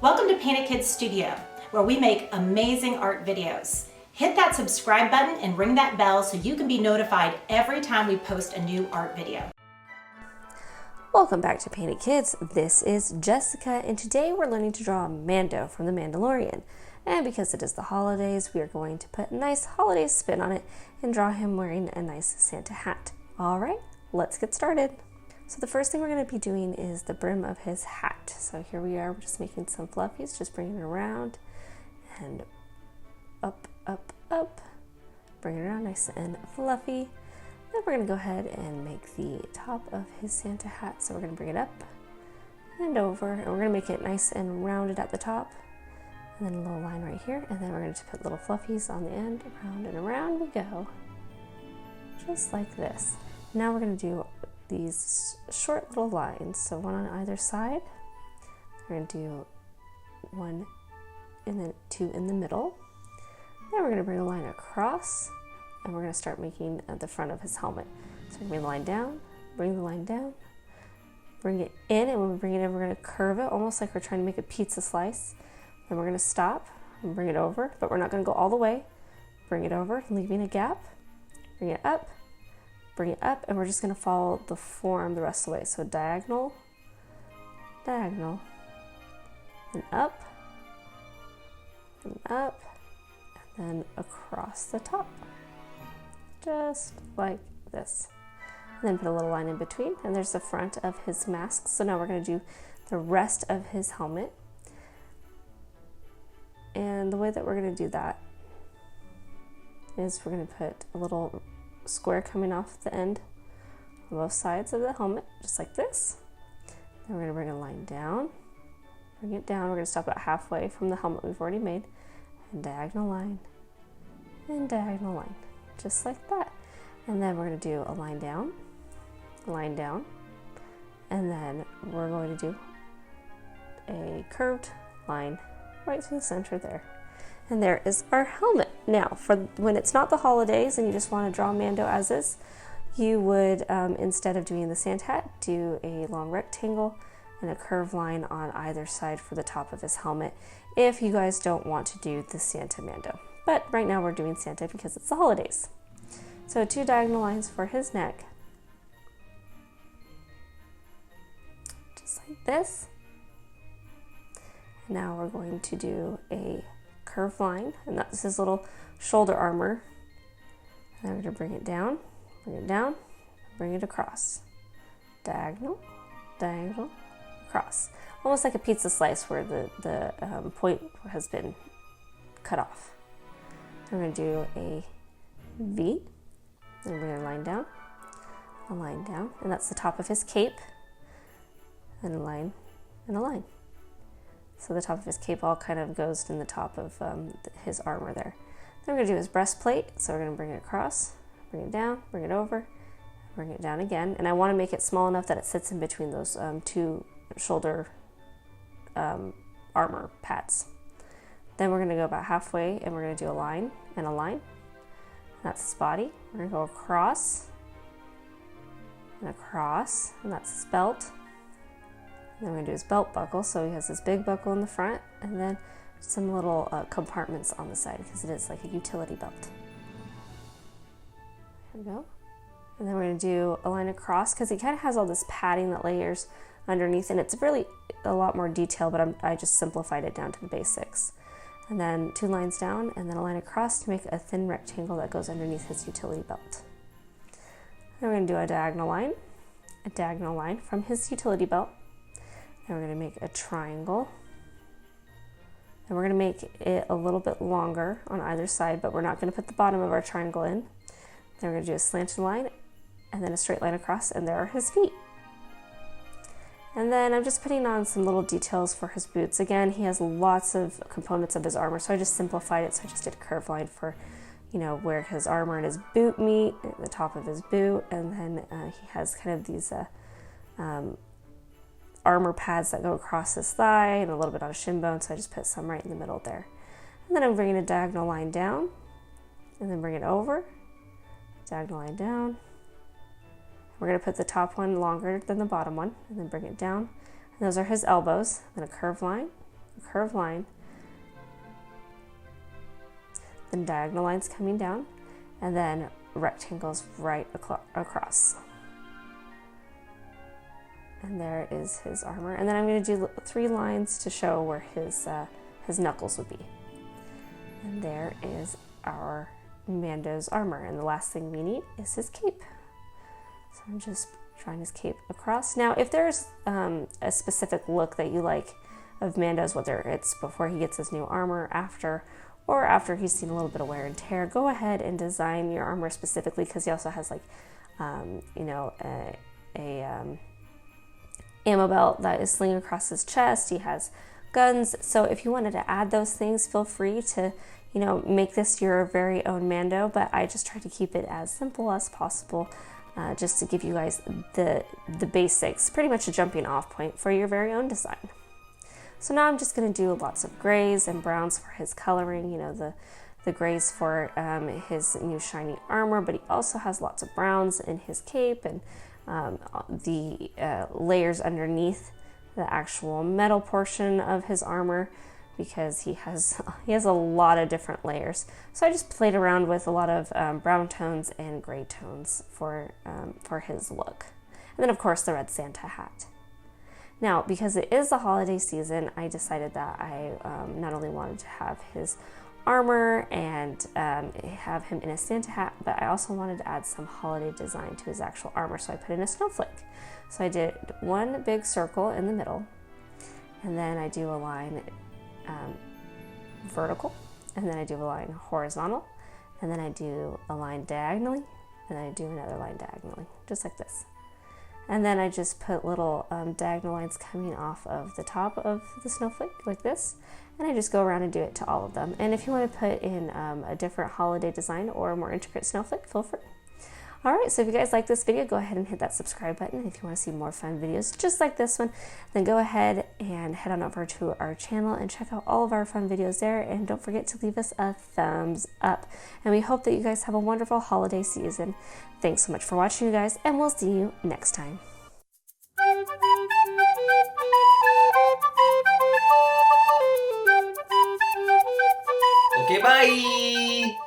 Welcome to Painted Kids Studio, where we make amazing art videos. Hit that subscribe button and ring that bell so you can be notified every time we post a new art video. Welcome back to Painted Kids. This is Jessica, and today we're learning to draw Mando from the Mandalorian. And because it is the holidays, we are going to put a nice holiday spin on it and draw him wearing a nice Santa hat. All right, let's get started. So the first thing we're going to be doing is the brim of his hat. So here we are, we're just making some fluffies, just bringing it around and up, up, up. Bring it around nice and fluffy. Then we're going to go ahead and make the top of his Santa hat. So we're going to bring it up and over, and we're going to make it nice and rounded at the top. And then a little line right here, and then we're going to put little fluffies on the end, around and around we go. Just like this. Now we're going to do these short little lines, so one on either side. We're going to do one and then two in the middle. Then we're going to bring a line across, and we're going to start making the front of his helmet. So we're going to bring the line down, bring the line down, bring it in, and when we bring it in, we're going to curve it almost like we're trying to make a pizza slice. Then we're going to stop and bring it over, but we're not going to go all the way. Bring it over, leaving a gap, bring it up, bring it up, and we're just going to follow the form the rest of the way. So diagonal, diagonal, and up, and then across the top. Just like this. And then put a little line in between, and there's the front of his mask. So now we're going to do the rest of his helmet. And the way that we're going to do that is we're going to put a little square coming off the end on both sides of the helmet, just like this. Then we're going to bring a line down, bring it down. We're going to stop about halfway from the helmet we've already made, and diagonal line, just like that. And then we're going to do a line down, and then we're going to do a curved line right through the center there. And there is our helmet. Now, for when it's not the holidays and you just want to draw Mando as is, you would, instead of doing the Santa hat, do a long rectangle and a curved line on either side for the top of his helmet if you guys don't want to do the Santa Mando. But right now we're doing Santa because it's the holidays. So 2 diagonal lines for his neck. Just like this. And now we're going to do a curved line, and that's his little shoulder armor. And then we're going to bring it down, bring it across. Diagonal, diagonal, across. Almost like a pizza slice where the point has been cut off. We're going to do a V, and bring a line down, and that's the top of his cape, and a line, and a line. So the top of his cape all kind of goes in the top of his armor there. Then we're going to do his breastplate. So we're going to bring it across, bring it down, bring it over, bring it down again. And I want to make it small enough that it sits in between those 2 shoulder armor pads. Then we're going to go about halfway, and we're going to do a line and a line. That's his body. We're going to go across, and that's his belt. And then we're going to do his belt buckle, so he has this big buckle in the front, and then some little compartments on the side, because it is like a utility belt. There we go. And then we're going to do a line across, because he kind of has all this padding that layers underneath, and it's really a lot more detail, but I just simplified it down to the basics. And then 2 lines down, and then a line across to make a thin rectangle that goes underneath his utility belt. Then we're going to do a diagonal line from his utility belt. Then we're going to make a triangle, and we're going to make it a little bit longer on either side, but we're not going to put the bottom of our triangle in. Then we're going to do a slanted line, and then a straight line across, and there are his feet. And then I'm just putting on some little details for his boots. Again, he has lots of components of his armor, so I just simplified it. So I just did a curved line for, where his armor and his boot meet, the top of his boot, and then he has kind of these armor pads that go across his thigh and a little bit on a shin bone, so I just put some right in the middle there. And then I'm bringing a diagonal line down, and then bring it over, diagonal line down. We're going to put the top one longer than the bottom one, and then bring it down. And those are his elbows, then a curved line, a curved line, then diagonal lines coming down, and then rectangles right across. And there is his armor. And then I'm going to do 3 lines to show where his knuckles would be. And there is our Mando's armor. And the last thing we need is his cape. So I'm just drawing his cape across. Now, if there's a specific look that you like of Mando's, whether it's before he gets his new armor, after, or after he's seen a little bit of wear and tear, go ahead and design your armor specifically, because he also has like, ammo belt that is slinging across his chest. He has guns. So if you wanted to add those things, feel free to, make this your very own Mando. But I just try to keep it as simple as possible, just to give you guys the basics, pretty much a jumping off point for your very own design. So now I'm just going to do lots of grays and browns for his coloring, the grays for his new shiny armor, but he also has lots of browns in his cape, and the layers underneath the actual metal portion of his armor, because he has a lot of different layers. So I just played around with a lot of brown tones and gray tones for his look. And then of course the red Santa hat. Now, because it is the holiday season, I decided that I not only wanted to have his armor and have him in a Santa hat, but I also wanted to add some holiday design to his actual armor, so I put in a snowflake. So I did one big circle in the middle, and then I do a line vertical, and then I do a line horizontal, and then I do a line diagonally, and then I do another line diagonally, just like this. And then I just put little diagonal lines coming off of the top of the snowflake like this. And I just go around and do it to all of them. And if you want to put in a different holiday design or a more intricate snowflake, feel free. All right, so if you guys like this video, go ahead and hit that subscribe button. And if you want to see more fun videos just like this one, then go ahead and head on over to our channel and check out all of our fun videos there. And don't forget to leave us a thumbs up. And we hope that you guys have a wonderful holiday season. Thanks so much for watching, you guys, and we'll see you next time. Okay, bye!